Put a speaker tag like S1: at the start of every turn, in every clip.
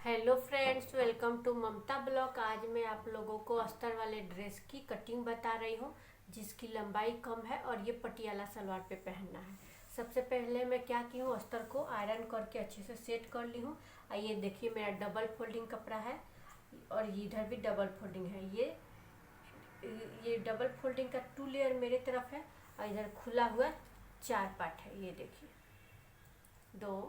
S1: Hello friends, welcome to Mamta blog. आज मैं आप लोगों को अस्तर वाले ड्रेस की कटिंग बता रही हूँ जिसकी लंबाई कम है और ये पटियाला सलवार पे पहनना है। सबसे पहले मैं क्या की हूँ, अस्तर को आयरन करके अच्छे से सेट कर ली हूँ। ये देखिए मेरा डबल फोल्डिंग कपड़ा है और इधर भी डबल फोल्डिंग है। ये डबल फोल्डिंग का 2 लेयर मेरे तरफ है और इधर खुला हुआ 4 पार्ट है। ये देखिए 2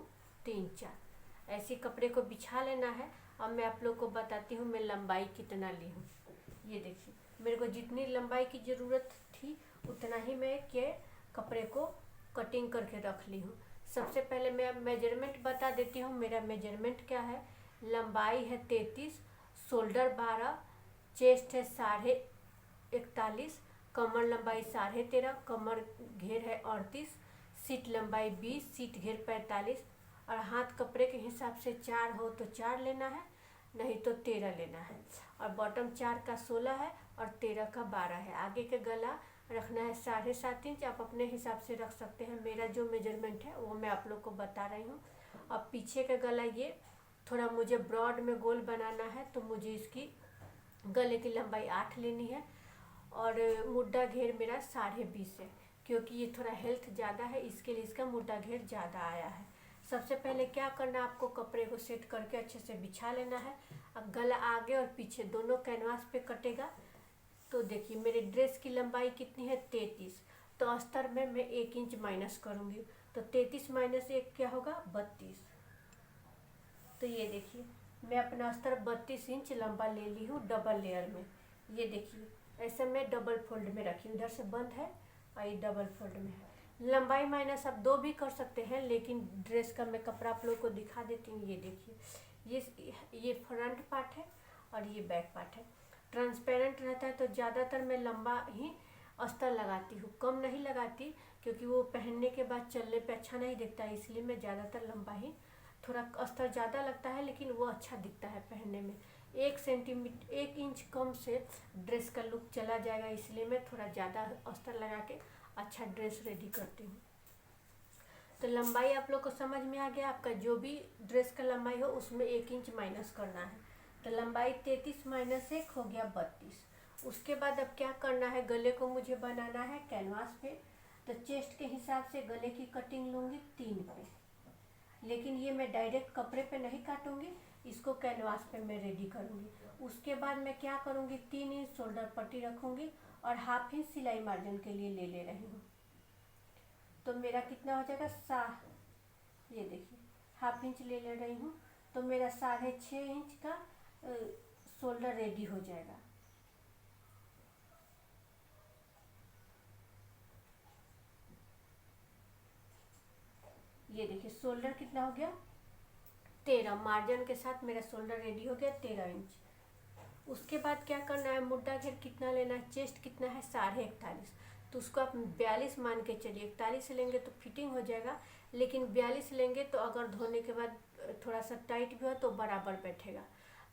S1: 3 4 ऐसे कपड़े को बिछा लेना है। अब मैं आप लोग को बताती हूँ मैं लंबाई कितना ली हूँ। ये देखिए मेरे को जितनी लंबाई की ज़रूरत थी उतना ही मैं के कपड़े को कटिंग करके रख ली हूँ। सबसे पहले मैं मेजरमेंट बता देती हूँ। मेरा मेजरमेंट क्या है, लंबाई है 33, शोल्डर 12, चेस्ट है 41.5, कमर लंबाई 13.5, कमर घेर है 38, सीट लंबाई 20, सीट घेर 45 और हाथ कपड़े के हिसाब से 4 हो तो 4 लेना है, नहीं तो 13 लेना है। और बॉटम 4 का 16 है और 13 का 12 है। आगे का गला रखना है 7.5 इंच। आप अपने हिसाब से रख सकते हैं। मेरा जो मेजरमेंट है वो मैं आप लोग को बता रही हूँ। अब पीछे का गला ये थोड़ा मुझे ब्रॉड में गोल बनाना है तो मुझे इसकी गले की लंबाई 8 लेनी है और मुड्डा घेर मेरा 20.5 है क्योंकि ये थोड़ा हेल्थ ज़्यादा है, इसके लिए इसका मुड्डा घेर ज़्यादा आया है। सबसे पहले क्या करना, आपको कपड़े को सेट करके अच्छे से बिछा लेना है। अब गला आगे और पीछे दोनों कैनवास पे कटेगा। तो देखिए मेरे ड्रेस की लंबाई कितनी है 33, तो अस्तर में मैं 1 इंच माइनस करूँगी तो 33 माइनस 1 क्या होगा 32। तो ये देखिए मैं अपना अस्तर 32 इंच लंबा ले ली हूँ डबल लेयर में। ये देखिए ऐसे मैं डबल फोल्ड में रखी हूँ, इधर से बंद है और ये डबल फोल्ड में है। लंबाई माइनस आप 2 भी कर सकते हैं, लेकिन ड्रेस का मैं कपड़ा आप लोग को दिखा देती हूँ। ये देखिए ये फ्रंट पार्ट है और ये बैक पार्ट है। ट्रांसपेरेंट रहता है तो ज़्यादातर मैं लंबा ही अस्तर लगाती हूँ, कम नहीं लगाती क्योंकि वो पहनने के बाद चलने पे अच्छा नहीं दिखता है। इसलिए मैं ज़्यादातर लंबा ही, थोड़ा अस्तर ज़्यादा लगता है लेकिन वो अच्छा दिखता है पहनने में। 1 इंच कम से ड्रेस का लुक चला जाएगा, इसलिए मैं थोड़ा ज़्यादा अस्तर लगा के अच्छा ड्रेस रेडी करती हूँ। तो लंबाई आप लोग को समझ में आ गया। आपका जो भी ड्रेस का लंबाई हो उसमें 1 इंच माइनस करना है। तो लंबाई 33 माइनस 1 हो गया 32। उसके बाद अब क्या करना है, गले को मुझे बनाना है कैनवास पे। तो चेस्ट के हिसाब से गले की कटिंग लूँगी 3 पे, लेकिन ये मैं डायरेक्ट कपड़े पे नहीं काटूंगी, इसको कैनवास पे मैं रेडी करूंगी। उसके बाद मैं क्या करूंगी, 3 इंच शोल्डर पट्टी रखूंगी और हाफ इंच सिलाई मार्जिन के लिए ले रही हूँ। तो मेरा कितना हो जाएगा ये देखिए हाफ इंच ले रही हूँ तो मेरा 6.5 इंच का शोल्डर रेडी हो जाएगा। ये देखिए शोल्डर कितना हो गया 13, मार्जिन के साथ मेरा शोल्डर रेडी हो गया 13 इंच। उसके बाद क्या करना है, मुड्डा घेर कितना लेना है, चेस्ट कितना है 41.5, तो उसको आप 42 मान के चलिए। 41 लेंगे तो फिटिंग हो जाएगा, लेकिन 42 लेंगे तो अगर धोने के बाद थोड़ा सा टाइट भी हो तो बराबर बैठेगा।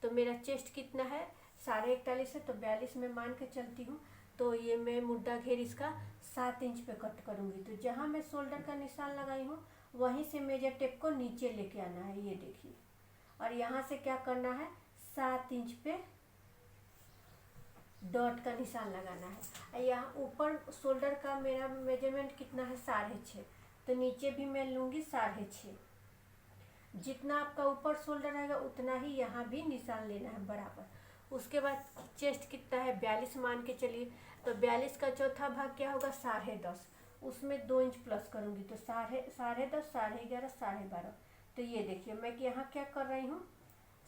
S1: तो मेरा चेस्ट कितना है 41.5 है तो 42 में मान के चलती हूँ। तो ये मैं मुड्डा घेर इसका 7 इंच पे कट करूँगी। तो जहाँ मैं शोल्डर का निशान लगाई हूँ वहीं से मेजर टेप को नीचे लेके आना है। ये देखिए और यहाँ से क्या करना है 7 इंच पे डॉट का निशान लगाना है। यहाँ ऊपर शोल्डर का मेरा मेजरमेंट कितना है 6.5, तो नीचे भी मैं लूँगी 6.5। जितना आपका ऊपर शोल्डर रहेगा उतना ही यहाँ भी निशान लेना है बराबर। उसके बाद चेस्ट कितना है 42 मान के चलिए। तो 42 का चौथा भाग क्या होगा 10.5, उसमें 2 इंच प्लस करूँगी तो 10.5, 11.5, 12.5। तो ये देखिए मैं यहाँ क्या कर रही हूँ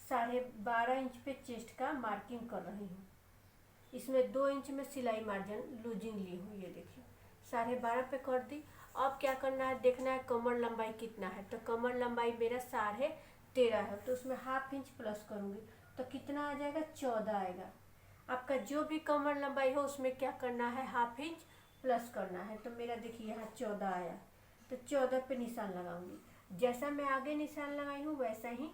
S1: 12.5 इंच पे चेस्ट का मार्किंग कर रही हूँ। इसमें 2 इंच में सिलाई मार्जिन लूजिंग ली हूँ। ये देखिए 12.5 पे कर दी। अब क्या करना है, देखना है कमर लंबाई कितना है। तो कमर लंबाई मेरा 13.5 है तो उसमें हाफ इंच प्लस करूँगी तो कितना आ जाएगा 14 आएगा। आपका जो भी कमर लंबाई हो उसमें क्या करना है हाफ इंच प्लस करना है। तो मेरा देखिए यहाँ 14 आया तो 14 पे निशान लगाऊंगी। जैसा मैं आगे निशान लगाई हूँ वैसा ही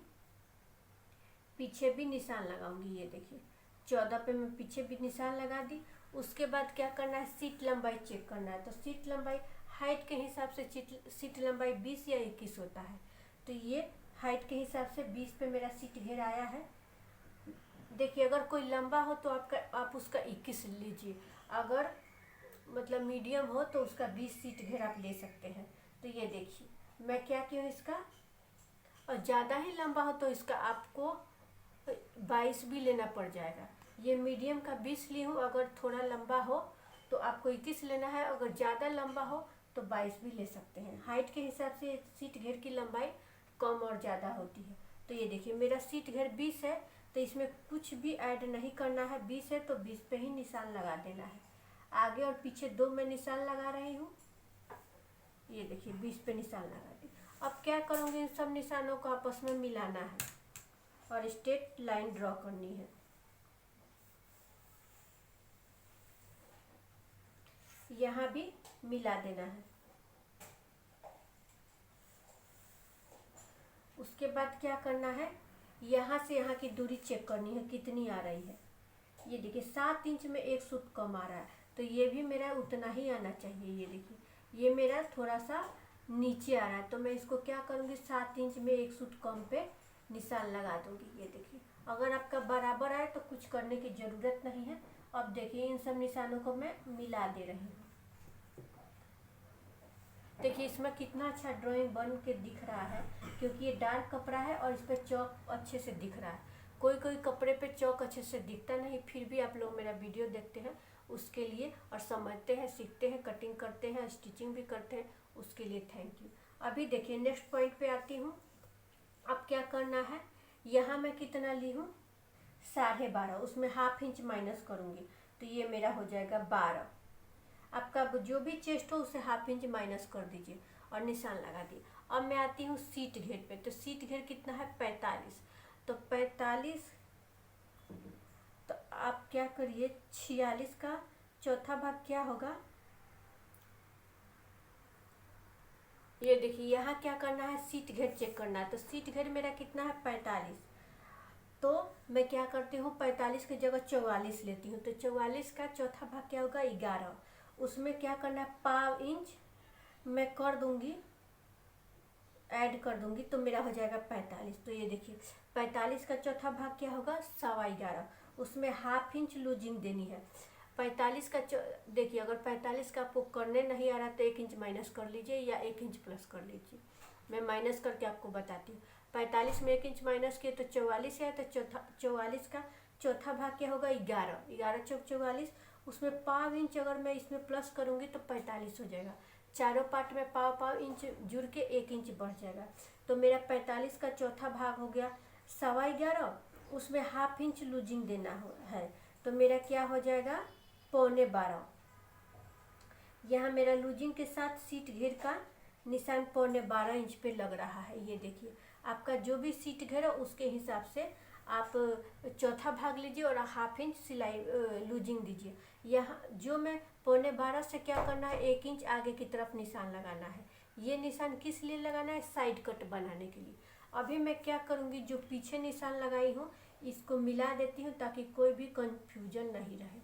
S1: पीछे भी निशान लगाऊंगी। ये देखिए 14 पे मैं पीछे भी निशान लगा दी। उसके बाद क्या करना है, सीट लंबाई चेक करना है। तो सीट लंबाई हाइट के हिसाब से सीट लंबाई 20 या 21 होता है। तो ये हाइट के हिसाब से 20 पे मेरा सीट घेर आया है। देखिए अगर कोई लंबा हो तो आप उसका 21 लीजिए, अगर मतलब मीडियम हो तो उसका 20 सीट घेर आप ले सकते हैं। तो ये देखिए मैं क्या की हूँ इसका, और ज़्यादा ही लंबा हो तो इसका आपको 22 भी लेना पड़ जाएगा। ये मीडियम का 20 ली हूँ, अगर थोड़ा लंबा हो तो आपको 21 लेना है, अगर ज़्यादा लंबा हो तो 22 भी ले सकते हैं। हाइट के हिसाब से सीट घेर की लंबाई कम और ज़्यादा होती है। तो ये देखिए मेरा सीट घेर 20 है, तो इसमें कुछ भी ऐड नहीं करना है। 20 है तो 20 पे ही निशान लगा देना है। आगे और पीछे 2 में निशान लगा रही हूँ। ये देखिए 20 पे निशान लगा दी। अब क्या करूँगी, इन सब निशानों को आपस में मिलाना है और स्ट्रेट लाइन ड्रॉ करनी है। यहाँ भी मिला देना है। उसके बाद क्या करना है, यहाँ से यहाँ की दूरी चेक करनी है कितनी आ रही है। ये देखिए 7 इंच में एक सूत कम आ रहा है, तो ये भी मेरा उतना ही आना चाहिए। ये देखिए ये मेरा थोड़ा सा नीचे आ रहा है, तो मैं इसको क्या करूँगी, 7 इंच में एक सूत कम पे निशान लगा दूँगी। ये देखिए अगर आपका बराबर आए तो कुछ करने की ज़रूरत नहीं है। अब देखिए इन सब निशानों को मैं मिला दे रही हूँ। देखिए इसमें कितना अच्छा ड्राइंग बन के दिख रहा है, क्योंकि ये डार्क कपड़ा है और इस पर चौक अच्छे से दिख रहा है। कोई कोई कपड़े पे चौक अच्छे से दिखता नहीं, फिर भी आप लोग मेरा वीडियो देखते हैं उसके लिए, और समझते हैं, सीखते हैं, कटिंग करते हैं, स्टिचिंग भी करते हैं, उसके लिए थैंक यू। अभी देखिए नेक्स्ट पॉइंट पे आती हूँ। अब क्या करना है, यहाँ मैं कितना ली हूँ, 12.5, उसमें ½ इंच माइनस करूँगी तो ये मेरा हो जाएगा 12। आपका जो भी चेस्ट हो उसे ½ इंच माइनस कर दीजिए और निशान लगा दिए। अब मैं आती हूँ सीट घेर पे। तो सीट घेर कितना है, 45। तो 45, तो आप क्या करिए, 46 का चौथा भाग क्या होगा। ये देखिए यहाँ क्या करना है, सीट घेर चेक करना है। तो सीट घेर मेरा कितना है, 45। तो मैं क्या करती हूँ, 45 की जगह 44 लेती हूँ। तो 44 का चौथा भाग क्या होगा, 11। उसमें क्या करना है, ½ इंच मैं कर दूंगी, ऐड कर दूंगी, तो मेरा हो जाएगा 45। तो ये देखिए 45 का चौथा भाग क्या होगा, 11.25। उसमें ½ इंच लूजिंग देनी है। 45 का देखिए अगर 45 का आपको करने नहीं आ रहा तो 1 इंच माइनस कर लीजिए या 1 इंच प्लस कर लीजिए। मैं माइनस करके आपको बताती हूँ। 45 में 1 इंच माइनस किए तो 44 है, तो 44 का चौथा भाग क्या होगा, 11। 11 चौक 44, उसमें ½ इंच अगर मैं इसमें प्लस करूँगी तो 45 हो जाएगा। चारों पार्ट में ½ इंच जुड़ के 1 इंच बढ़ जाएगा। तो मेरा 45 का चौथा भाग हो गया 11.25, उसमें ½ इंच लूजिंग देना है। तो मेरा क्या हो जाएगा, 11.25। यहाँ मेरा लूजिंग के साथ सीट घेर का निशान 11.25 इंच पे लग रहा है। ये देखिए आपका जो भी सीट घेर है उसके हिसाब से आप चौथा भाग लीजिए और ½ इंच सिलाई लूजिंग दीजिए। यहाँ जो मैं 11.25 से क्या करना है, 1 इंच आगे की तरफ निशान लगाना है। ये निशान किस लिए लगाना है, साइड कट बनाने के लिए। अभी मैं क्या करूँगी, जो पीछे निशान लगाई हूँ इसको मिला देती हूँ ताकि कोई भी कंफ्यूजन नहीं रहे।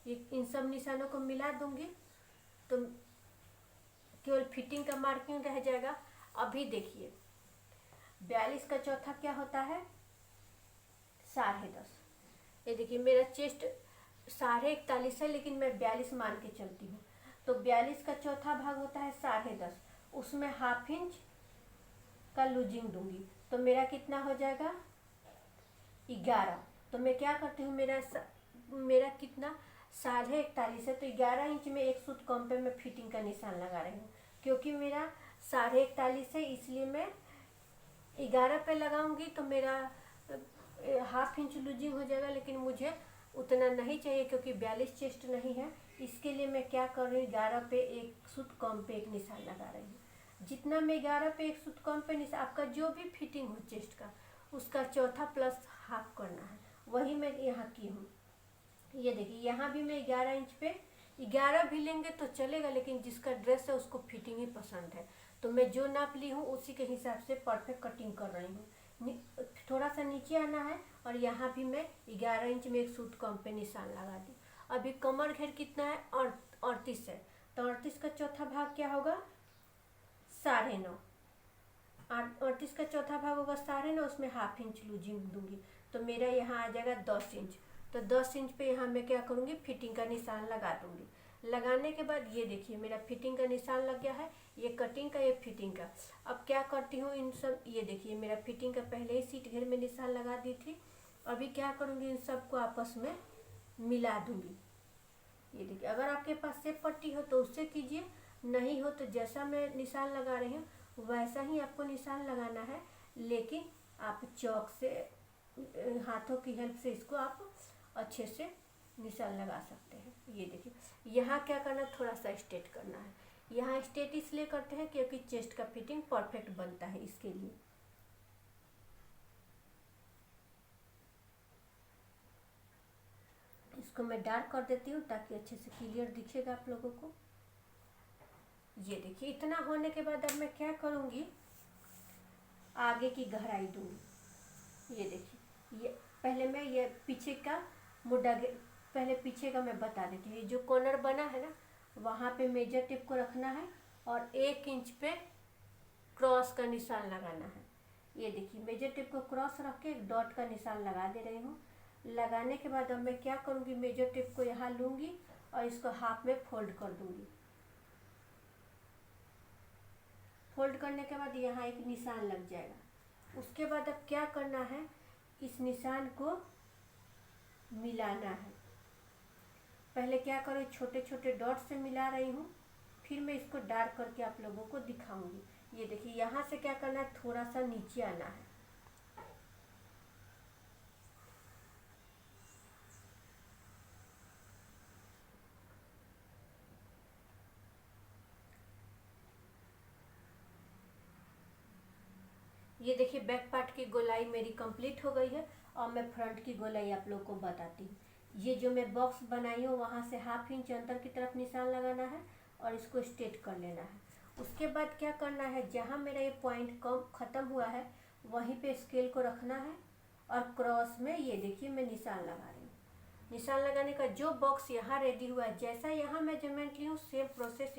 S1: ये इन सब निशानों को मिला दूंगी तो केवल फिटिंग का मार्किंग रह जाएगा। अभी देखिए 42 का चौथा क्या होता है, 10.5। ये देखिए मेरा चेस्ट 41.5 है, लेकिन मैं 42 मान के चलती हूँ। तो 42 का चौथा भाग होता है 10.5, उसमें ½ इंच का लूजिंग दूंगी तो मेरा कितना हो जाएगा, 11। तो मैं क्या करती हूँ, मेरा कितना 41.5 है, तो 11 इंच में एक सूत कम पे मैं फिटिंग का निशान लगा रही हूँ। क्योंकि मेरा 41.5 है इसलिए मैं 11 पे लगाऊंगी तो मेरा ½ इंच लूजिंग हो जाएगा, लेकिन मुझे उतना नहीं चाहिए क्योंकि 42 चेस्ट नहीं है। इसके लिए मैं क्या कर रही हूँ, 11 पे एक सूत कम पे एक निशान लगा रही हूँ। जितना मैं 11 पे एक सूत कम पे निशान, आपका जो भी फिटिंग हो चेस्ट का उसका चौथा प्लस ½ करना है, वही मैं यहाँ की हूँ। ये देखिए यहाँ भी मैं 11 इंच पे 11 भी लेंगे तो चलेगा, लेकिन जिसका ड्रेस है उसको फिटिंग ही पसंद है। तो मैं जो नाप ली हूँ उसी के हिसाब से परफेक्ट कटिंग कर रही हूँ। थोड़ा सा नीचे आना है और यहाँ भी मैं 11 इंच में एक सूत कम पे निशान लगा दी। अभी कमर घेर कितना है, 38 है, तो 38 का चौथा भाग क्या होगा, 9.5। 38 का चौथा भाग होगा 3.5 ना, उसमें हाफ इंच लूजिंग दूंगी तो मेरा यहाँ आ जाएगा 10 इंच। तो 10 इंच पे यहाँ मैं क्या करूँगी, फिटिंग का निशान लगा दूंगी। लगाने के बाद ये देखिए मेरा फिटिंग का निशान लग गया है, ये कटिंग का, ये फिटिंग का। अब क्या करती हूँ इन सब, ये देखिए मेरा फिटिंग का पहले ही सीट घेर में निशान लगा दी थी। अभी क्या करूँगी, इन सबको आपस में मिला दूंगी। ये देखिए, अगर आपके पास सेब पट्टी हो तो उससे कीजिए, नहीं हो तो जैसा मैं निशान लगा रही हूँ वैसा ही आपको निशान लगाना है, लेकिन आप चौक से हाथों की हेल्प से इसको आप अच्छे से निशान लगा सकते हैं। ये देखिए, यहाँ क्या करना है, थोड़ा सा स्ट्रेट करना है। यहाँ स्ट्रेट इसलिए करते हैं क्योंकि चेस्ट का फिटिंग परफेक्ट बनता है, इसके लिए। इसको मैं डार्क कर देती हूँ ताकि अच्छे से क्लियर दिखेगा आप लोगों को। ये देखिए, इतना होने के बाद अब मैं क्या करूँगी, आगे की गहराई दूंगी। ये देखिए, ये पहले मैं ये पीछे का मुड्ढा, पहले पीछे का मैं बता देती हूँ। ये जो कॉर्नर बना है ना, वहाँ पे मेजर टेप को रखना है और 1 इंच पे क्रॉस का निशान लगाना है। ये देखिए, मेजर टेप को क्रॉस रख के एक डॉट का निशान लगा दे रही हूँ। लगाने के बाद अब मैं क्या करूँगी, मेजर टेप को यहाँ लूँगी और इसको हाफ में फोल्ड कर दूँगी। फोल्ड करने के बाद यहाँ एक निशान लग जाएगा। उसके बाद अब क्या करना है, इस निशान को मिलाना है। पहले क्या करूँ, छोटे छोटे डॉट से मिला रही हूँ, फिर मैं इसको डार्क करके आप लोगों को दिखाऊंगी। ये देखिए, यहाँ से क्या करना है, थोड़ा सा नीचे आना है। ये देखिए, बैक पार्ट की गोलाई मेरी कंप्लीट हो गई है और मैं फ्रंट की गोलाई आप लोग को बताती हूँ। ये जो मैं बॉक्स बनाई हूँ वहाँ से हाफ इंच अंदर की तरफ निशान लगाना है और इसको स्ट्रेट कर लेना है। उसके बाद क्या करना है, जहाँ मेरा ये पॉइंट कम ख़त्म हुआ है वहीं पे स्केल को रखना है और क्रॉस में ये देखिए मैं निशान लगा रही हूँ। निशान लगाने का जो बॉक्स यहाँ रेडी हुआ है, जैसा यहाँ मेजरमेंट ली हूँ सेम प्रोसेस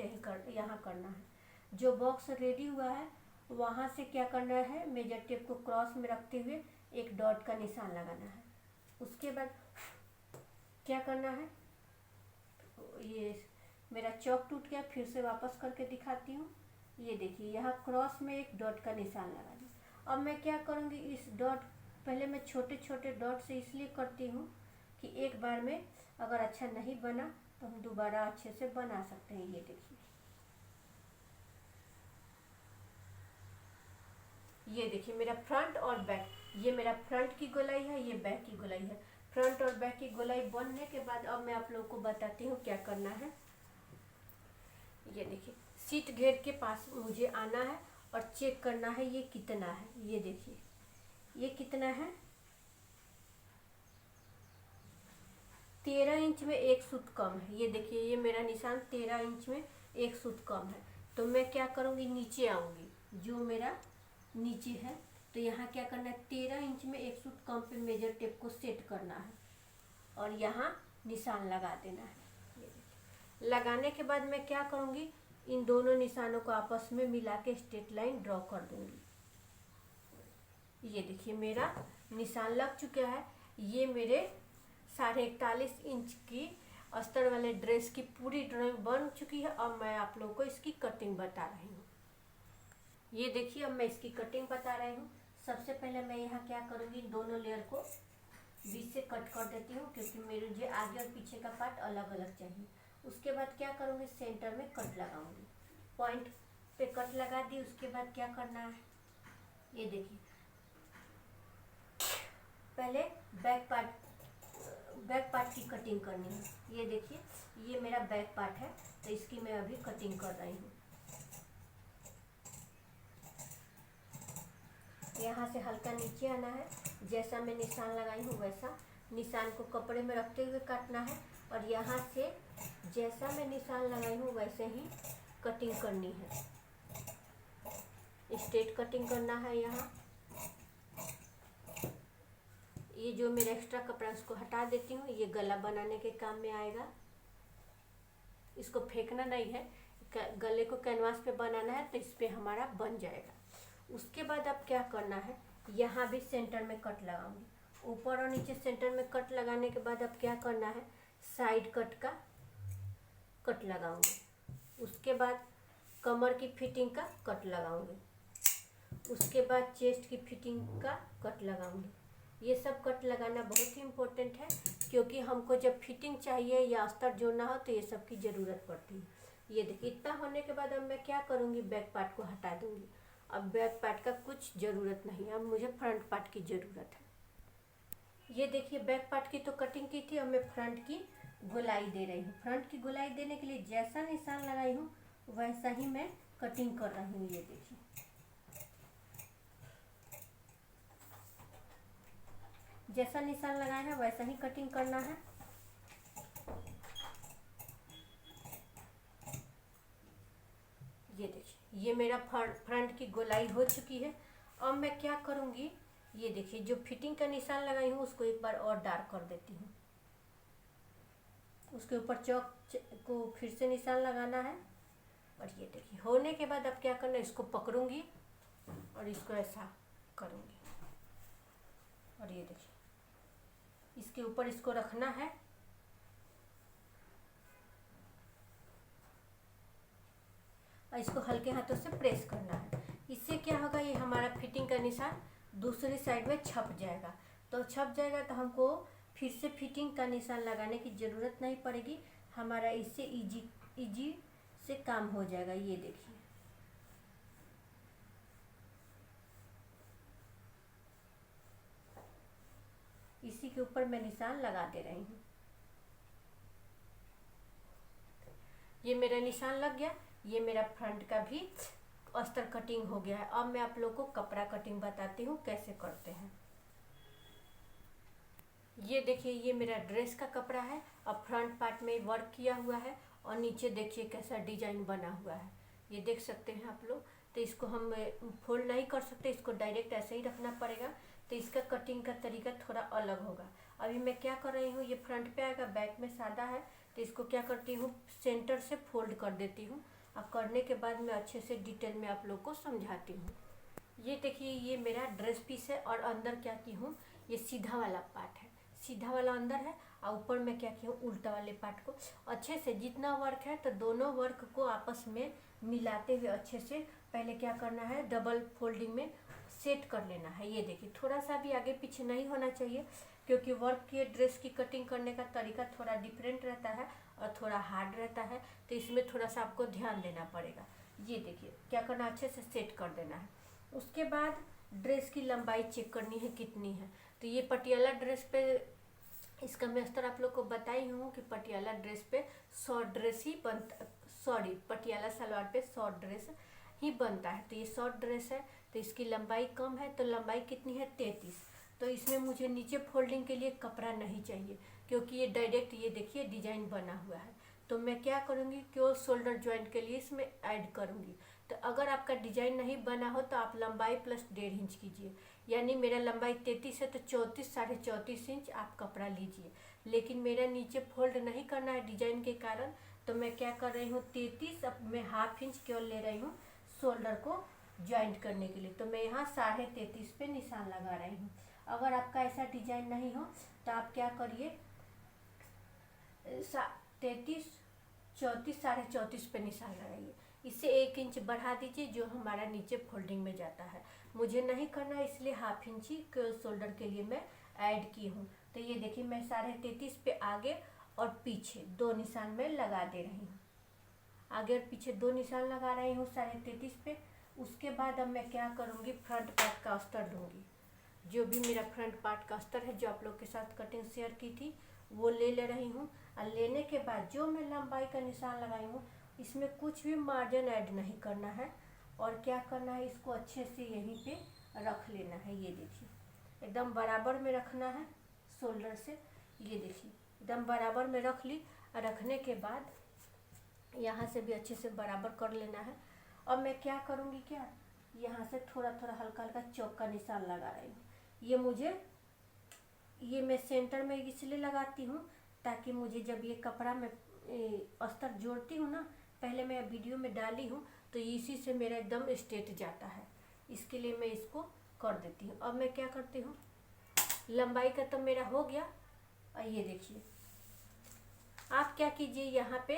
S1: यहाँ करना है। जो बॉक्स रेडी हुआ है वहाँ से क्या करना है, मेजर टेप को क्रॉस में रखते हुए एक डॉट का निशान लगाना है। उसके बाद क्या करना है, ये मेरा चौक टूट गया, फिर से वापस करके दिखाती हूँ। ये देखिए, यहाँ क्रॉस में एक डॉट का निशान लगा दिया। अब मैं क्या करूँगी, इस डॉट, पहले मैं छोटे छोटे डॉट से इसलिए करती हूँ कि एक बार में अगर अच्छा नहीं बना तो हम दोबारा अच्छे से बना सकते हैं। ये देखिए, ये देखिए मेरा फ्रंट और बैक, ये मेरा फ्रंट की गोलाई है, ये बैक की गोलाई है। फ्रंट और बैक की गोलाई बनने के बाद अब मैं आप लोगों को बताती हूँ क्या करना है। ये देखिए, सीट घेर के पास मुझे आना है और चेक करना है ये कितना है। ये देखिए, ये कितना है, 13 इंच में 1 सूत कम है। ये देखिए, ये मेरा निशान 13 इंच में 1 सूत कम है। तो मैं क्या करूँगी, नीचे आऊँगी, जो मेरा नीचे है, तो यहाँ क्या करना है, 13 इंच में 1 सूत कम पे मेजर टेप को सेट करना है और यहाँ निशान लगा देना है। लगाने के बाद मैं क्या करूँगी, इन दोनों निशानों को आपस में मिला के स्ट्रेट लाइन ड्रॉ कर दूँगी। ये देखिए, मेरा निशान लग चुका है। ये मेरे 41.5 इंच की अस्तर वाले ड्रेस की पूरी ड्राइंग बन चुकी है। अब मैं आप लोगों को इसकी कटिंग बता रही हूँ। ये देखिए, अब मैं इसकी कटिंग बता रही हूँ। सबसे पहले मैं यहाँ क्या करूँगी, दोनों लेयर को बीच से कट कर देती हूँ क्योंकि मेरे मुझे आगे और पीछे का पार्ट अलग अलग चाहिए। उसके बाद क्या करूँगी, सेंटर में कट लगाऊंगी, पॉइंट पे कट लगा दी। उसके बाद क्या करना है, ये देखिए, पहले बैक पार्ट की कटिंग करनी है। ये देखिए, ये मेरा बैक पार्ट है तो इसकी मैं अभी कटिंग कर रही हूँ। यहाँ से हल्का नीचे आना है, जैसा मैं निशान लगाई हूँ वैसा निशान को कपड़े में रखते हुए काटना है और यहाँ से जैसा मैं निशान लगाई हूँ वैसे ही कटिंग करनी है। स्ट्रेट कटिंग करना है। यहाँ ये जो मेरा एक्स्ट्रा कपड़ा उसको हटा देती हूँ, ये गला बनाने के काम में आएगा। इसको फेंकना नहीं है, गले को कैनवास पे बनाना है तो इस पे हमारा बन जाएगा। उसके बाद अब क्या करना है, यहाँ भी सेंटर में कट लगाऊंगी। ऊपर और नीचे सेंटर में कट लगाने के बाद अब क्या करना है, साइड कट का कट लगाऊंगी। उसके बाद कमर की फिटिंग का कट लगाऊंगी। उसके बाद चेस्ट की फिटिंग का कट लगाऊंगी। ये सब कट लगाना बहुत ही इम्पोर्टेंट है, क्योंकि हमको जब फिटिंग चाहिए या अस्तर जोड़ना हो तो ये सब की ज़रूरत पड़ती है। ये देखिए, इतना होने के बाद अब मैं क्या करूँगी, बैक पार्ट को हटा दूँगी। अब बैक पार्ट का कुछ ज़रूरत नहीं है, अब मुझे फ्रंट पार्ट की ज़रूरत है। ये देखिए, बैक पार्ट की तो कटिंग की थी, अब मैं फ्रंट की गोलाई दे रही हूँ। फ्रंट की गोलाई देने के लिए जैसा निशान लगाई हूँ वैसा ही मैं कटिंग कर रही हूँ। ये देखिए, जैसा निशान लगाया है वैसा ही कटिंग करना है। ये देखिए, ये मेरा फ्रंट की गोलाई हो चुकी है। अब मैं क्या करूँगी, ये देखिए, जो फिटिंग का निशान लगाई हूँ उसको एक बार और डार्क कर देती हूँ। उसके ऊपर चौक को फिर से निशान लगाना है। और ये देखिए, होने के बाद अब क्या करना है, इसको पकड़ूंगी और इसको ऐसा करूँगी। और ये देखिए, इसके ऊपर इसको रखना है। और इसको हल्के हाथों से प्रेस करना है। इससे क्या होगा, ये हमारा फिटिंग का निशान दूसरी साइड में छप जाएगा। तो छप जाएगा तो हमको फिर से फिटिंग का निशान लगाने की ज़रूरत नहीं पड़ेगी। हमारा इससे इजी से काम हो जाएगा। ये देखिए, इसी के ऊपर मैं निशान लगा दे रही हूँ। ये मेरा निशान लग गया। ये मेरा फ्रंट का भी अस्तर कटिंग हो गया है। अब मैं आप लोग को कपड़ा कटिंग बताती हूँ कैसे करते हैं। ये देखिए, ये मेरा ड्रेस का कपड़ा है। अब फ्रंट पार्ट में वर्क किया हुआ है और नीचे देखिए कैसा डिजाइन बना हुआ है। ये देख सकते हैं आप लोग। तो इसको हम फोल्ड नहीं कर सकते, इसको डायरेक्ट ऐसे ही रखना पड़ेगा। तो इसका कटिंग का तरीका थोड़ा अलग होगा। अभी मैं क्या कर रही हूँ, ये फ्रंट पे आएगा, बैक में सादा है। तो इसको क्या करती हूँ, सेंटर से फोल्ड कर देती हूँ। और करने के बाद मैं अच्छे से डिटेल में आप लोग को समझाती हूँ। ये देखिए, ये मेरा ड्रेस पीस है और अंदर क्या की हूँ, ये सीधा वाला पार्ट है, सीधा वाला अंदर है। और ऊपर में क्या की हूँ, उल्टा वाले पार्ट को अच्छे से जितना वर्क है तो दोनों वर्क को आपस में मिलाते हुए अच्छे से पहले क्या करना है, डबल फोल्डिंग में सेट कर लेना है। ये देखिए, थोड़ा सा भी आगे पीछे नहीं होना चाहिए, क्योंकि वर्क के ड्रेस की कटिंग करने का तरीका थोड़ा डिफरेंट रहता है और थोड़ा हार्ड रहता है। तो इसमें थोड़ा सा आपको ध्यान देना पड़ेगा। ये देखिए, क्या करना, अच्छे से सेट कर देना है। उसके बाद ड्रेस की लंबाई चेक करनी है कितनी है। तो ये पटियाला ड्रेस पे इसका मैं अस्तर आप लोग को बताई हूँ कि पटियाला ड्रेस पे शॉर्ट ड्रेस ही बनता, सॉरी, पटियाला सलवार पे शॉर्ट ड्रेस ही बनता है। तो ये शॉर्ट ड्रेस है, तो इसकी लंबाई कम है। तो लंबाई कितनी है, 33। तो इसमें मुझे नीचे फोल्डिंग के लिए कपड़ा नहीं चाहिए, क्योंकि ये डायरेक्ट, ये देखिए, डिजाइन बना हुआ है। तो मैं क्या करूँगी, केवल शोल्डर ज्वाइंट के लिए इसमें ऐड करूँगी। तो अगर आपका डिजाइन नहीं बना हो तो आप लंबाई प्लस 1.5 इंच कीजिए। यानी मेरा लंबाई 33 है तो 34, 34.5 इंच आप कपड़ा लीजिए। लेकिन मेरा नीचे फोल्ड नहीं करना है डिजाइन के कारण, तो मैं क्या कर रही हूँ, 33, अब मैं ½ इंच केवल ले रही हूँ शोल्डर को ज्वाइंट करने के लिए। तो मैं यहाँ 33.5 पे निशान लगा रही हूँ। अगर आपका ऐसा डिजाइन नहीं हो तो आप क्या करिए, 33, 34, 34.5 पे निशान लगाइए। इससे 1 इंच बढ़ा दीजिए, जो हमारा नीचे फोल्डिंग में जाता है। मुझे नहीं करना है, इसलिए ½ इंच ही शोल्डर के लिए मैं ऐड की हूँ। तो ये देखिए, मैं 33.5 पे आगे और पीछे 2 निशान में लगा दे रही हूँ। आगे और पीछे 2 निशान लगा रही हूँ 33.5 पे। उसके बाद अब मैं क्या करूँगी, फ्रंट पार्ट का अस्तर लूँगी। जो भी मेरा फ्रंट पार्ट का अस्तर है, जो आप लोग के साथ कटिंग शेयर की थी, वो ले रही हूँ। और लेने के बाद जो मैं लंबाई का निशान लगाई हूँ, इसमें कुछ भी मार्जिन ऐड नहीं करना है। और क्या करना है, इसको अच्छे से यहीं पे रख लेना है। ये देखिए, एकदम बराबर में रखना है शोल्डर से। ये देखिए, एकदम बराबर में रख ली। और रखने के बाद यहाँ से भी अच्छे से बराबर कर लेना है। अब मैं क्या करूँगी, क्या यहाँ से थोड़ा थोड़ा हल्का हल्का चौक का निशान लगा रही हूँ। ये मैं सेंटर में इसलिए लगाती हूँ ताकि मुझे जब ये कपड़ा में अस्तर जोड़ती हूँ ना, पहले मैं वीडियो में डाली हूँ, तो इसी से मेरा एकदम स्ट्रेट जाता है। इसके लिए मैं इसको कर देती हूँ। अब मैं क्या करती हूँ, लंबाई का तो मेरा हो गया। और ये देखिए, आप क्या कीजिए, यहाँ पे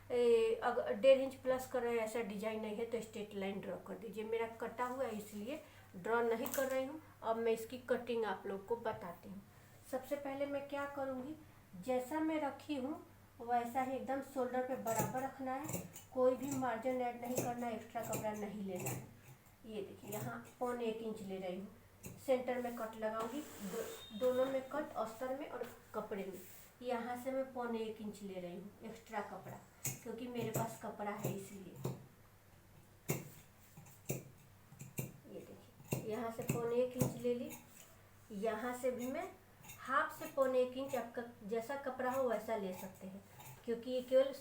S1: अगर 1.5 इंच प्लस कर रहे हैं, ऐसा डिजाइन नहीं है तो स्ट्रेट लाइन ड्रॉ कर दीजिए। मेरा कटा हुआ है इसलिए ड्रॉ नहीं कर रही हूँ। अब मैं इसकी कटिंग आप लोग को बताती हूँ। सबसे पहले मैं क्या करूँगी, जैसा मैं रखी हूँ वैसा ही एकदम शोल्डर पे बराबर रखना है। कोई भी मार्जिन ऐड नहीं करना है, एक्स्ट्रा कपड़ा नहीं लेना है। ये देखिए, यहाँ 1.25 इंच ले रही हूँ। सेंटर में कट लगाऊंगी, दोनों में कट, अस्तर में और कपड़े में। यहाँ से मैं 1.25 इंच ले रही हूँ एक्स्ट्रा कपड़ा, क्योंकि मेरे पास कपड़ा है इसलिए। ये देखिए, यहाँ से 1.25 इंच ले ली। यहाँ से भी मैं हाफ से 1.25 इंच, आपका जैसा कपड़ा हो वैसा ले सकते हैं, क्योंकि ये केवल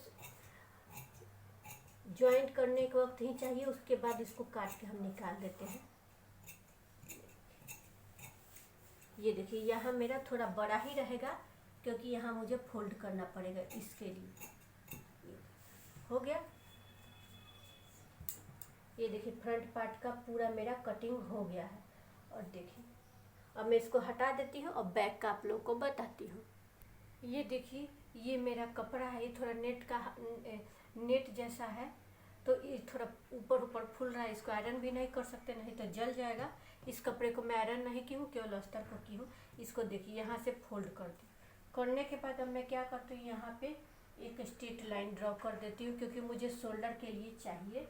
S1: जॉइंट करने के वक्त ही चाहिए। उसके बाद इसको काट के हम निकाल देते हैं। ये देखिए, यहाँ मेरा थोड़ा बड़ा ही रहेगा क्योंकि यहाँ मुझे फोल्ड करना पड़ेगा, इसके लिए। हो गया। ये देखिए, फ्रंट पार्ट का पूरा मेरा कटिंग हो गया है। और देखिए, अब मैं इसको हटा देती हूँ और बैक का आप लोग को बताती हूँ। ये देखिए, ये मेरा कपड़ा है, ये थोड़ा नेट जैसा है, तो ये थोड़ा ऊपर ऊपर फूल रहा है। इसको आयरन भी नहीं कर सकते, नहीं तो जल जाएगा। इस कपड़े को मैं आयरन नहीं की हूँ, केवल अस्तर को की हूँ। इसको देखिए, यहाँ से फोल्ड कर दी। करने के बाद अब मैं क्या करती हूँ, यहाँ पे एक स्ट्रेट लाइन ड्रॉ कर देती हूँ, क्योंकि मुझे शोल्डर के लिए चाहिए।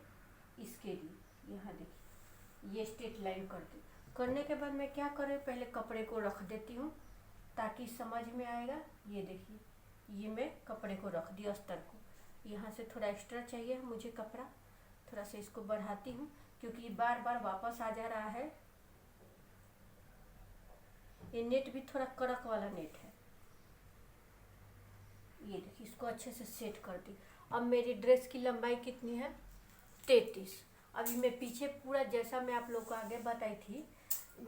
S1: इसके लिए यहाँ देखिए, ये स्ट्रेट लाइन कर दी। करने के बाद मैं क्या करूँ, पहले कपड़े को रख देती हूँ ताकि समझ में आएगा। ये देखिए, ये मैं कपड़े को रख दी, अस्तर को। यहाँ से थोड़ा एक्स्ट्रा चाहिए मुझे कपड़ा, थोड़ा सा इसको बढ़ाती हूँ, क्योंकि ये बार बार वापस आ जा रहा है। ये नेट भी थोड़ा कड़क वाला नेट है। ये देखिए, इसको अच्छे से सेट कर दी। अब मेरी ड्रेस की लंबाई कितनी है, 33। अभी मैं पीछे पूरा, जैसा मैं आप लोग को आगे बताई थी,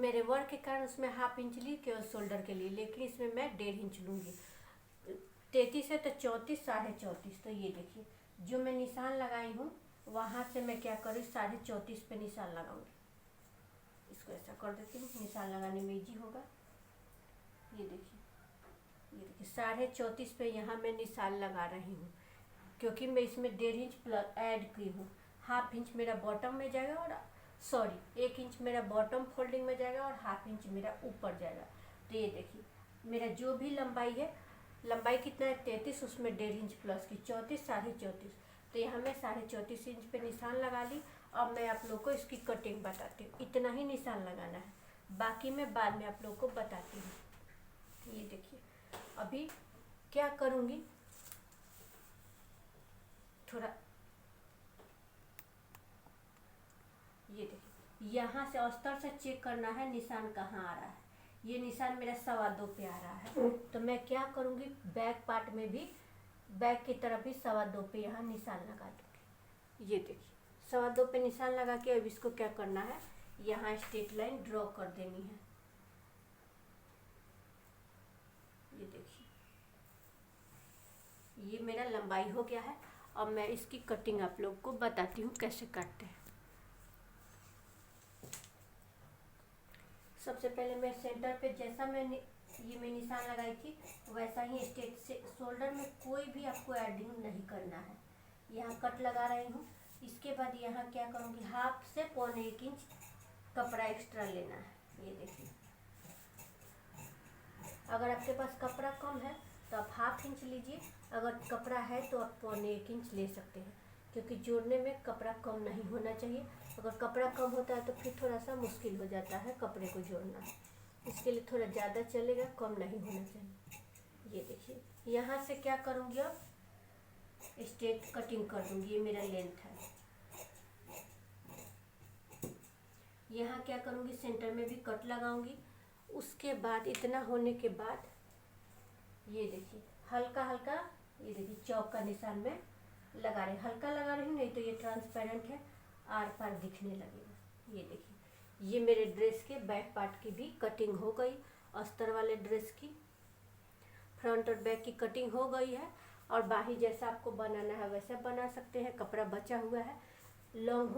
S1: मेरे वर्क के कारण उसमें हाफ इंच ली केवल शोल्डर के लिए, लेकिन इसमें मैं 1.5 इंच लूँगी। 33 है तो 34, 34.5। तो ये देखिए, जो मैं निशान लगाई हूँ वहाँ से मैं क्या करूँ, 34.5 पे निशान लगाऊंगी। इसको ऐसा कर देती हूँ, निशान लगाने में ईजी होगा। ये देखिए, 34.5 पे यहाँ मैं निशान लगा रही हूँ, क्योंकि मैं इसमें 1.5 इंच प्लस ऐड की हूँ। हाफ इंच मेरा बॉटम में जाएगा, और 1 इंच मेरा बॉटम फोल्डिंग में जाएगा, और हाफ इंच मेरा ऊपर जाएगा। तो ये देखिए, मेरा जो भी लंबाई है, लंबाई कितना है 33, उसमें 1.5 इंच प्लस की 34, 34.5। तो यहाँ मैं 34.5 इंच पे निशान लगा ली। अब मैं आप लोग को इसकी कटिंग बताती हूँ। इतना ही निशान लगाना है, बाकी मैं बाद में आप लोग को बताती हूँ। ये देखिए, अभी क्या करूँगी, थोड़ा ये देखिए, यहाँ से अस्तर से चेक करना है निशान कहाँ आ रहा है। ये निशान मेरा 2.25 पे आ रहा है, तो मैं क्या करूँगी, बैक पार्ट में भी, बैक की तरफ भी 2.25 पे यहाँ निशान लगा दूँगी। ये देखिए, 2.25 पे निशान लगा के अब इसको क्या करना है, यहाँ स्ट्रेट लाइन ड्रॉ कर देनी है। ये देखिए, ये मेरा लंबाई हो गया है। अब मैं इसकी कटिंग आप लोग को बताती हूँ कैसे काटते हैं। सबसे पहले मैं सेंटर पे, जैसा मैं निशान लगाई थी वैसा ही स्ट्रेट से, शोल्डर में कोई भी आपको एडिंग नहीं करना है। यहाँ कट लगा रही हूँ। इसके बाद यहाँ क्या करूँगी, हाफ से 1.25 इंच कपड़ा एक्स्ट्रा लेना है। ये देखिए, अगर आपके पास कपड़ा कम है तो आप हाफ इंच लीजिए, अगर कपड़ा है तो आप 1.25 इंच ले सकते हैं, क्योंकि जोड़ने में कपड़ा कम नहीं होना चाहिए। अगर कपड़ा कम होता है तो फिर थोड़ा सा मुश्किल हो जाता है कपड़े को जोड़ना, इसके लिए थोड़ा ज़्यादा चलेगा, कम नहीं होना चाहिए। ये देखिए, यहाँ से क्या करूँगी, अब स्ट्रेट कटिंग कर दूँगी। ये मेरा लेंथ है। यहाँ क्या करूँगी, सेंटर में भी कट लगाऊंगी। उसके बाद इतना होने के बाद ये देखिए, हल्का हल्का, ये देखिए चौक का निशान में लगा रही, हल्का लगा रही हूँ, नहीं तो ये ट्रांसपेरेंट है, आर पार दिखने लगेगा। ये देखिए, ये मेरे ड्रेस के बैक पार्ट की भी कटिंग हो गई। अस्तर वाले ड्रेस की फ्रंट और बैक की कटिंग हो गई है। और बाही जैसा आपको बनाना है वैसा बना सकते हैं, कपड़ा बचा हुआ है लॉन्ग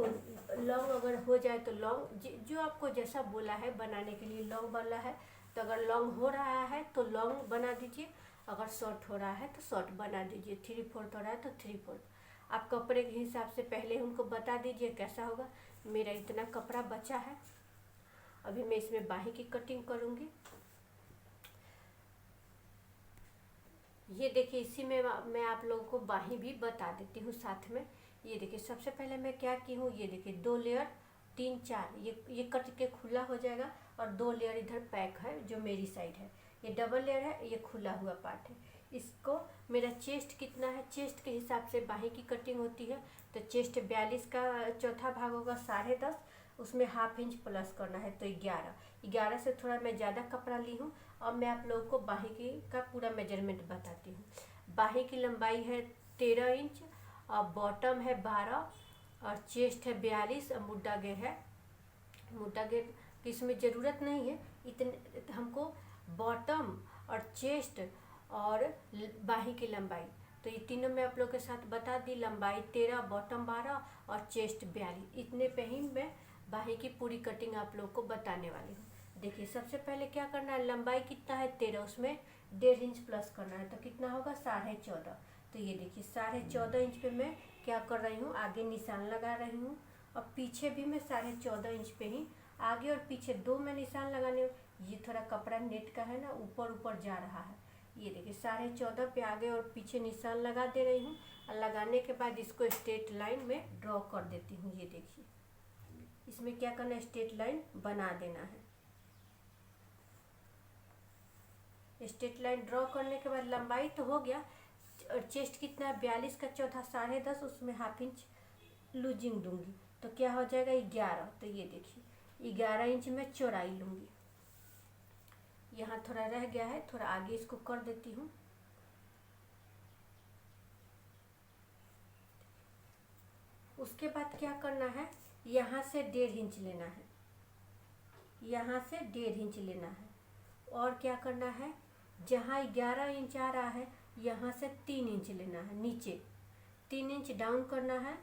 S1: अगर हो जाए तो लॉन्ग, जो आपको जैसा बोला है बनाने के लिए लॉन्ग बोला है, तो अगर लॉन्ग हो रहा है तो लॉन्ग बना दीजिए, अगर शॉर्ट हो रहा है तो शॉर्ट बना दीजिए, 3/4 हो रहा है तो 3/4। आप कपड़े के हिसाब से पहले उनको बता दीजिए कैसा होगा। मेरा इतना कपड़ा बचा है, अभी मैं इसमें बाही की कटिंग करूँगी। ये देखिए, इसी में मैं आप लोगों को बाही भी बता देती हूँ साथ में। ये देखिए, सबसे पहले मैं क्या की हूँ, ये देखिए 2 लेयर 3 4 ये कट के खुला हो जाएगा, और 2 लेयर इधर पैक है जो मेरी साइड है, ये डबल लेयर है, ये खुला हुआ पार्ट है। इसको मेरा चेस्ट कितना है, चेस्ट के हिसाब से बाही की कटिंग होती है। तो चेस्ट 42 का चौथा भाग होगा 10.5, उसमें ½ इंच प्लस करना है, तो 11 से थोड़ा मैं ज़्यादा कपड़ा ली हूँ। अब मैं आप लोगों को बाही की का पूरा मेजरमेंट बताती हूँ। बाही की लंबाई है 13 इंच, और बॉटम है 12, और चेस्ट है 42, और मुड्डा घेर की इसमें ज़रूरत नहीं है। इतने हमको बॉटम और चेस्ट और बाही की लंबाई, तो ये तीनों मैं आप लोग के साथ बता दी। लंबाई 13, बॉटम 12 और चेस्ट 42, इतने पे ही मैं बाही की पूरी कटिंग आप लोग को बताने वाली हूँ। देखिए, सबसे पहले क्या करना है, लंबाई कितना है 13, उसमें 1.5 इंच प्लस करना है, तो कितना होगा 14.5। तो ये देखिए 14.5 इंच पे मैं क्या कर रही हूँ, आगे निशान लगा रही हूँ, और पीछे भी मैं 14.5 इंच पे ही आगे और पीछे 2 में निशान लगाने। ये थोड़ा कपड़ा नेट का है ना, ऊपर ऊपर जा रहा है। ये देखिए 14.5 पे आगे और पीछे निशान लगा दे रही हूँ, और लगाने के बाद इसको स्ट्रेट लाइन में ड्रॉ कर देती हूँ। ये देखिए, इसमें क्या करना है, स्ट्रेट लाइन बना देना है। स्ट्रेट लाइन ड्रॉ करने के बाद लंबाई तो हो गया, और चेस्ट कितना है 42 का चौथा 10.5, उसमें ½ इंच लूजिंग दूंगी, तो क्या हो जाएगा 11। तो ये देखिए 11 इंच में चौड़ाई लूँगी। यहाँ थोड़ा रह गया है, थोड़ा आगे इसको कर देती हूँ। उसके बाद क्या करना है, यहाँ से 1.5 इंच लेना है, यहाँ से 1.5 इंच लेना है, और क्या करना है, जहाँ 11 इंच आ रहा है यहाँ से 3 इंच लेना है, नीचे 3 इंच डाउन करना है,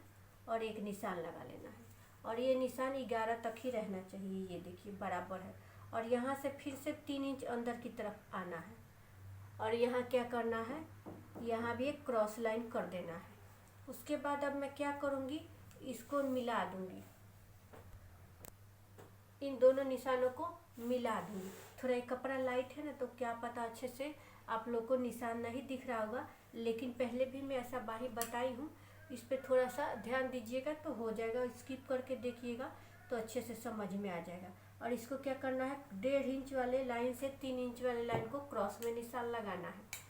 S1: और एक निशान लगा लेना है, और ये निशान 11 तक ही रहना चाहिए। ये देखिए बराबर है, और यहाँ से फिर से 3 इंच अंदर की तरफ आना है, और यहाँ क्या करना है, यहाँ भी एक क्रॉस लाइन कर देना है। उसके बाद अब मैं क्या करूँगी, इसको मिला दूँगी, इन दोनों निशानों को मिला दूँगी। थोड़ा ये कपड़ा लाइट है ना, तो क्या पता अच्छे से आप लोग को निशान नहीं दिख रहा होगा, लेकिन पहले भी मैं ऐसा बाही बताई हूँ। इस पर थोड़ा सा ध्यान दीजिएगा तो हो जाएगा, स्किप करके देखिएगा तो अच्छे से समझ में आ जाएगा। और इसको क्या करना है, 1.5 इंच वाले लाइन से 3 इंच वाले लाइन को क्रॉस में निशान लगाना है।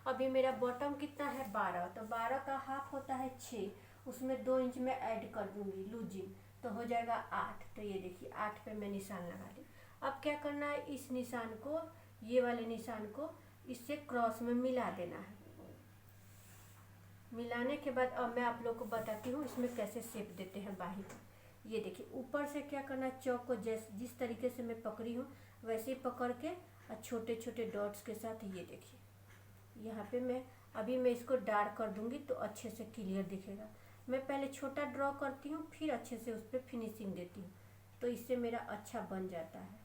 S1: अभी मेरा बॉटम कितना है 12, तो 12 का ½ होता है 6, उसमें 2 इंच में ऐड कर दूँगी लूजिंग, तो हो जाएगा 8। तो ये देखिए 8 पे मैं निशान लगा दी। अब क्या करना है, इस निशान को, ये वाले निशान को इससे क्रॉस में मिला देना है। मिलाने के बाद अब मैं आप लोग को बताती हूँ इसमें कैसे शेप देते हैं बाही का। ये देखिए, ऊपर से क्या करना है, चौक को जिस तरीके से मैं पकड़ी हूँ वैसे ही पकड़ के, और छोटे छोटे डॉट्स के साथ, ये देखिए यहाँ पे मैं इसको डार्क कर दूँगी तो अच्छे से क्लियर दिखेगा। मैं पहले छोटा ड्रॉ करती हूँ, फिर अच्छे से उस पर फिनिशिंग देती हूँ, तो इससे मेरा अच्छा बन जाता है।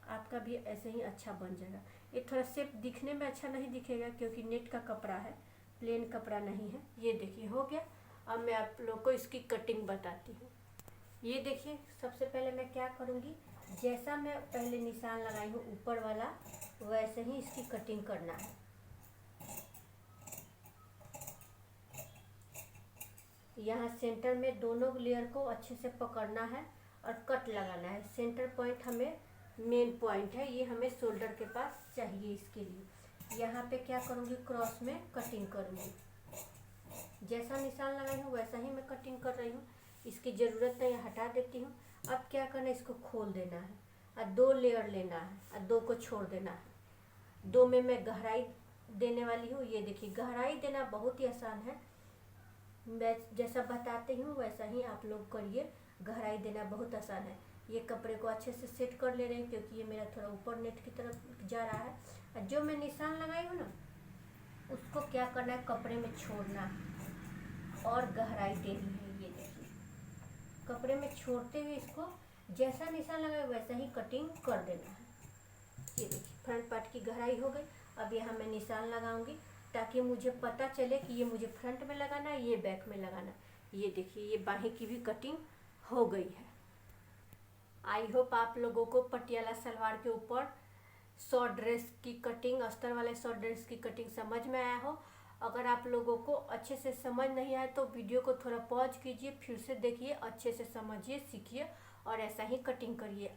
S1: आपका भी ऐसे ही अच्छा बन जाएगा। ये थोड़ा शेप दिखने में अच्छा नहीं दिखेगा क्योंकि नेट का कपड़ा है, प्लेन कपड़ा नहीं है। ये देखिए हो गया। अब मैं आप लोग को इसकी कटिंग बताती हूँ। ये देखिए, सबसे पहले मैं क्या करूँगी, जैसा मैं पहले निशान लगाई हूँ ऊपर वाला, वैसे ही इसकी कटिंग करना है। यहाँ सेंटर में दोनों लेयर को अच्छे से पकड़ना है और कट लगाना है। सेंटर पॉइंट हमें मेन पॉइंट है, ये हमें शोल्डर के पास चाहिए। इसके लिए यहाँ पे क्या करूँगी, क्रॉस में कटिंग करूँगी। जैसा निशान लगाई हूँ वैसा ही मैं कटिंग कर रही हूँ, इसकी ज़रूरत नहीं, हटा देती हूँ। अब क्या करना है, इसको खोल देना है और 2 लेयर लेना है और 2 को छोड़ देना है। 2 में मैं गहराई देने वाली हूँ। ये देखिए, गहराई देना बहुत ही आसान है, मैं जैसा बताती हूँ वैसा ही आप लोग करिए। गहराई देना बहुत आसान है। ये कपड़े को अच्छे से सेट कर ले रहे हैं क्योंकि ये मेरा थोड़ा ऊपर नेट की तरफ जा रहा है। और जो मैं निशान लगाई हूँ ना, उसको क्या करना है, कपड़े में छोड़ना है और गहराई देनी है। ये देखिए, कपड़े में छोड़ते हुए इसको जैसा निशान लगाए वैसा ही कटिंग कर देना है। ये देखिए फ्रंट पार्ट की गहराई हो गई। अब यहाँ मैं निशान लगाऊंगी ताकि मुझे पता चले कि ये मुझे फ्रंट में लगाना है, ये बैक में लगाना है। ये देखिए ये बाहें की भी कटिंग हो गई है। आई होप आप लोगों को पटियाला सलवार के ऊपर शॉर्ट ड्रेस की कटिंग, अस्तर वाले शॉर्ट ड्रेस की कटिंग समझ में आया हो। अगर आप लोगों को अच्छे से समझ नहीं आए तो वीडियो को थोड़ा पॉज कीजिए, फिर से देखिए, अच्छे से समझिए, सीखिए और ऐसा ही कटिंग करिए।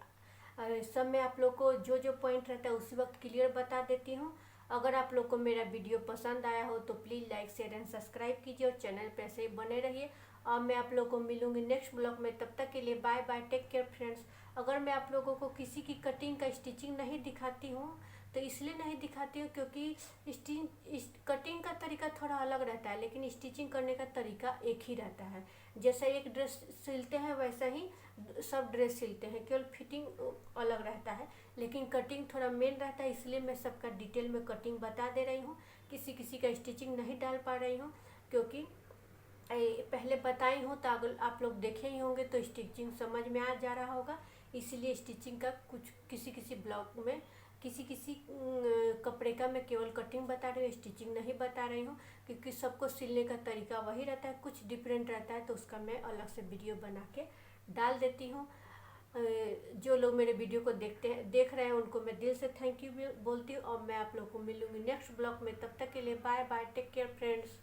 S1: सब में आप लोग को जो जो पॉइंट रहता है उसी वक्त क्लियर बता देती हूँ। अगर आप लोग को मेरा वीडियो पसंद आया हो तो please like share and subscribe कीजिए और चैनल पे ऐसे ही बने रहिए। और मैं आप लोग को मिलूंगी नेक्स्ट ब्लॉग में, तब तक के लिए bye bye, take care friends. अगर मैं आप लोगों को किसी की कटिंग का स्टिचिंग नहीं दिखाती हूँ तो इसलिए नहीं दिखाती हूँ क्योंकि कटिंग का तरीका थोड़ा अलग रहता है, लेकिन स्टिचिंग करने का तरीका एक ही रहता है। जैसा एक ड्रेस सिलते हैं वैसा ही सब ड्रेस सिलते हैं, केवल फिटिंग अलग रहता है, लेकिन कटिंग थोड़ा मेन रहता है। इसलिए मैं सबका डिटेल में कटिंग बता दे रही हूँ, किसी किसी का स्टिचिंग नहीं डाल पा रही हूँ क्योंकि पहले बताई हूँ तो अगर आप लोग देखे ही होंगे तो स्टिचिंग समझ में आ जा रहा होगा। इसीलिए स्टिचिंग का कुछ किसी किसी ब्लॉग में किसी किसी कपड़े का मैं केवल कटिंग बता रही हूँ, स्टिचिंग नहीं बता रही हूँ क्योंकि सबको सिलने का तरीका वही रहता है, कुछ डिफरेंट रहता है तो उसका मैं अलग से वीडियो बना के डाल देती हूँ। जो लोग मेरे वीडियो को देख रहे हैं उनको मैं दिल से थैंक यू बोलती हूँ और मैं आप लोग को मिलूँगी नेक्स्ट ब्लॉग में। तब तक के लिए bye bye, take care friends.